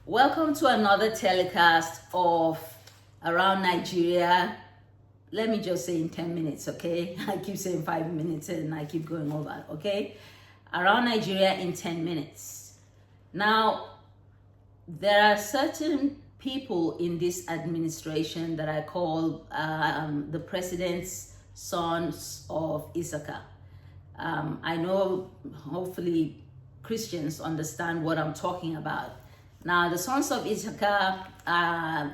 Welcome to another telecast of Around Nigeria. Let me just say in 10 minutes, okay? I keep saying 5 minutes and I keep going over, okay? Around Nigeria in 10 minutes. Now, there are certain people in this administration that I call the president's sons of Issachar. I know hopefully Christians understand what I'm talking about. Now, the sons of Issachar,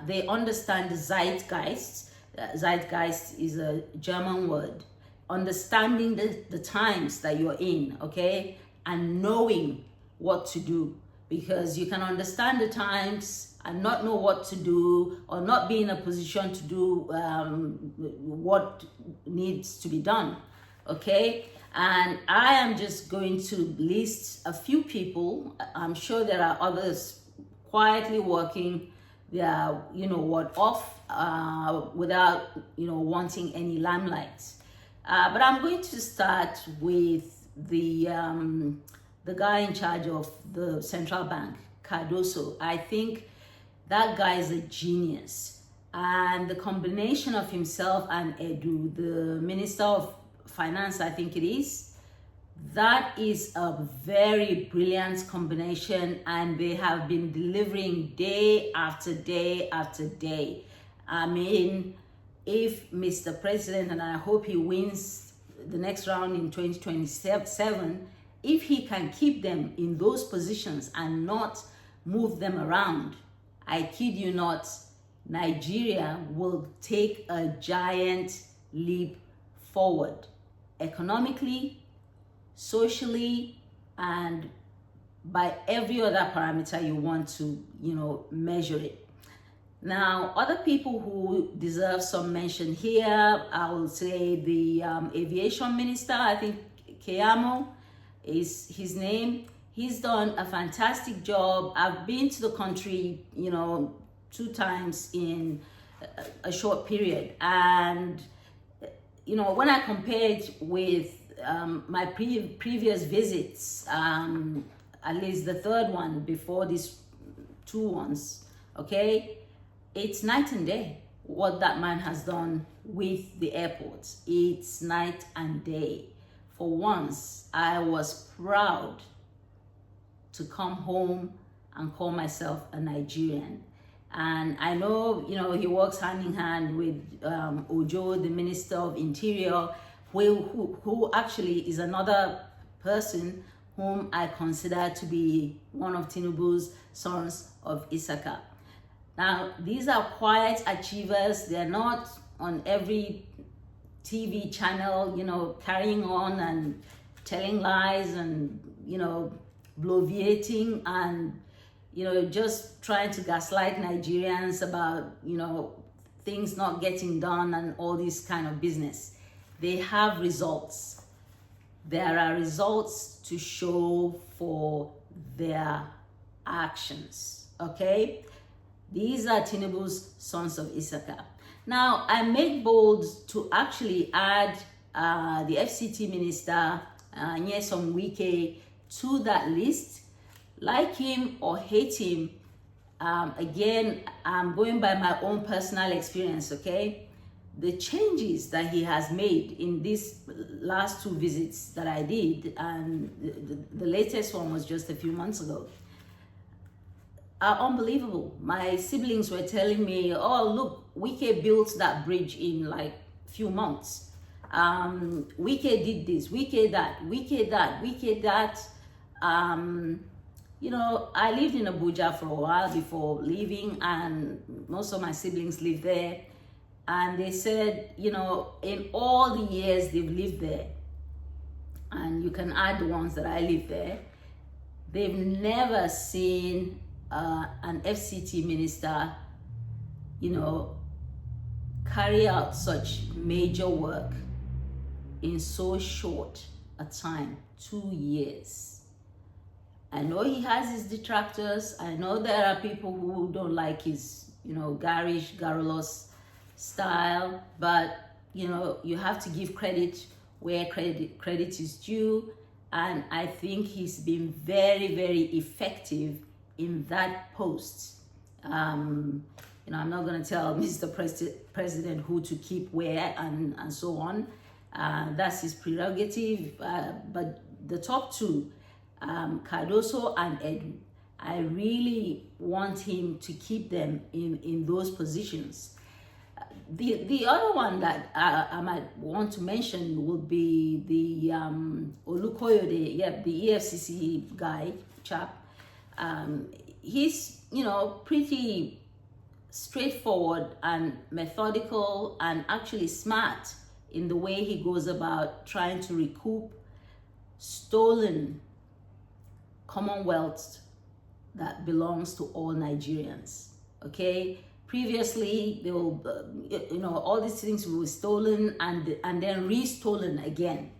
they understand the zeitgeist. Zeitgeist is a German word. Understanding the times that you're in, okay? And knowing what to do. Because you can understand the times and not know what to do, or not be in a position to do what needs to be done, okay? And I am just going to list a few people. I'm sure there are others quietly working their, off without, wanting any limelight. But I'm going to start with the guy in charge of the central bank, Cardoso. I think that guy is a genius. And the combination of himself and Edu, the Minister of Finance, I think it is, that is a very brilliant combination, and they have been delivering day after day after day. I mean, if Mr. President, and I hope he wins the next round in 2027, if he can keep them in those positions and not move them around, I kid you not, Nigeria will take a giant leap forward economically, socially, and by every other parameter you want to, measure it. Now, other people who deserve some mention here, I will say the aviation minister, I think Keyamo is his name. He's done a fantastic job. I've been to the country, 2 times in a short period. And, when I compared with my previous visits, at least the third one before these 2 ones, okay, it's night and day what that man has done with the airports. It's night and day. For once, I was proud to come home and call myself a Nigerian. And I know, he works hand in hand with Ojo, the Minister of Interior, who actually is another person whom I consider to be one of Tinubus' sons of Issachar. Now, these are quiet achievers. They're not on every TV channel, carrying on and telling lies and, bloviating and, just trying to gaslight Nigerians about, things not getting done and all this kind of business. They have results. There are results to show for their actions, okay? These are Tinubus' sons of Issachar. Now, I make bold to actually add the FCT minister, Nyesom Wike, to that list. Like him or hate him, again, I'm going by my own personal experience, okay? The changes that he has made in these last 2 visits that I did, and the latest one was just a few months ago, are unbelievable. My siblings were telling me, oh, look, Wike built that bridge in like few months. Wike did this, Wike that, Wike that, Wike that. I lived in Abuja for a while before leaving, and most of my siblings live there. And they said, in all the years they've lived there, and you can add the ones that I live there, they've never seen an FCT minister, carry out such major work in so short a time, 2 years. I know he has his detractors. I know there are people who don't like his, garish, garrulous style, but, you have to give credit where credit is due. And I think he's been very, very effective in that post. I'm not going to tell Mr. President who to keep where and so on. That's his prerogative. But the top two, Cardoso and Edu, I really want him to keep them in those positions. The other one that I might want to mention would be the Olukoyode, the EFCC chap. He's, pretty straightforward and methodical and actually smart in the way he goes about trying to recoup stolen Commonwealth that belongs to all Nigerians. Okay, previously they will, all these things were stolen and then restolen again.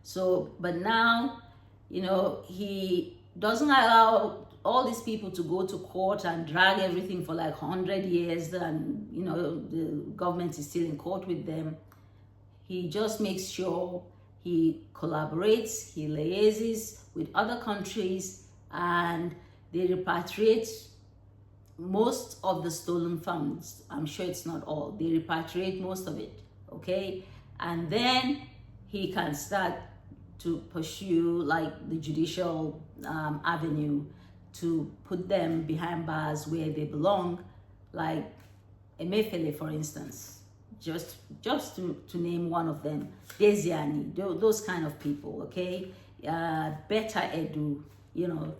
So, but now, he doesn't allow all these people to go to court and drag everything for like 100 years, and the government is still in court with them. He just makes sure he collaborates, he liaises with other countries, and they repatriate most of the stolen funds. I'm sure it's not all. They repatriate most of it, okay? And then he can start to pursue like the judicial avenue to put them behind bars where they belong, like Emefiele, for instance, just to name one of them, Desiani, those kind of people, okay? Beta Edu,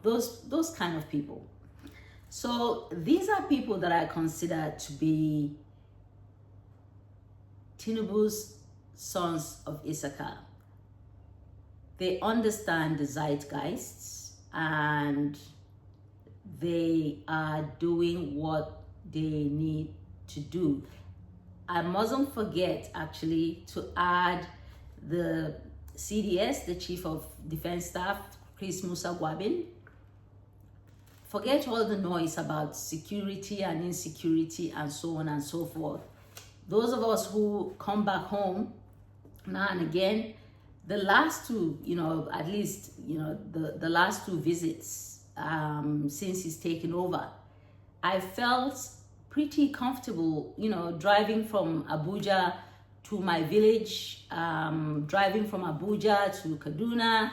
those kind of people. So these are people that I consider to be Tinubus sons of Issachar. They understand the zeitgeists and they are doing what they need to do. I mustn't forget actually to add the CDS, the Chief of Defense Staff, Chris Musa Gwabin. Forget all the noise about security and insecurity and so on and so forth. Those of us who come back home now and again, the last two, at least, the last two visits since he's taken over, I felt pretty comfortable, driving from Abuja to my village, driving from Abuja to Kaduna,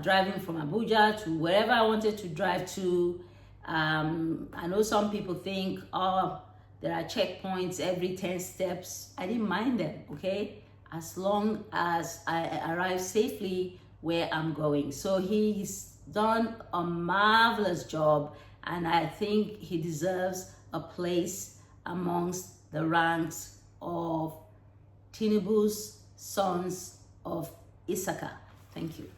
driving from Abuja to wherever I wanted to drive to. I know some people think, there are checkpoints every 10 steps. I didn't mind them, okay? As long as I arrive safely where I'm going. So he's done a marvelous job, and I think he deserves a place amongst the ranks of Tinubus, sons of Issachar. Thank you.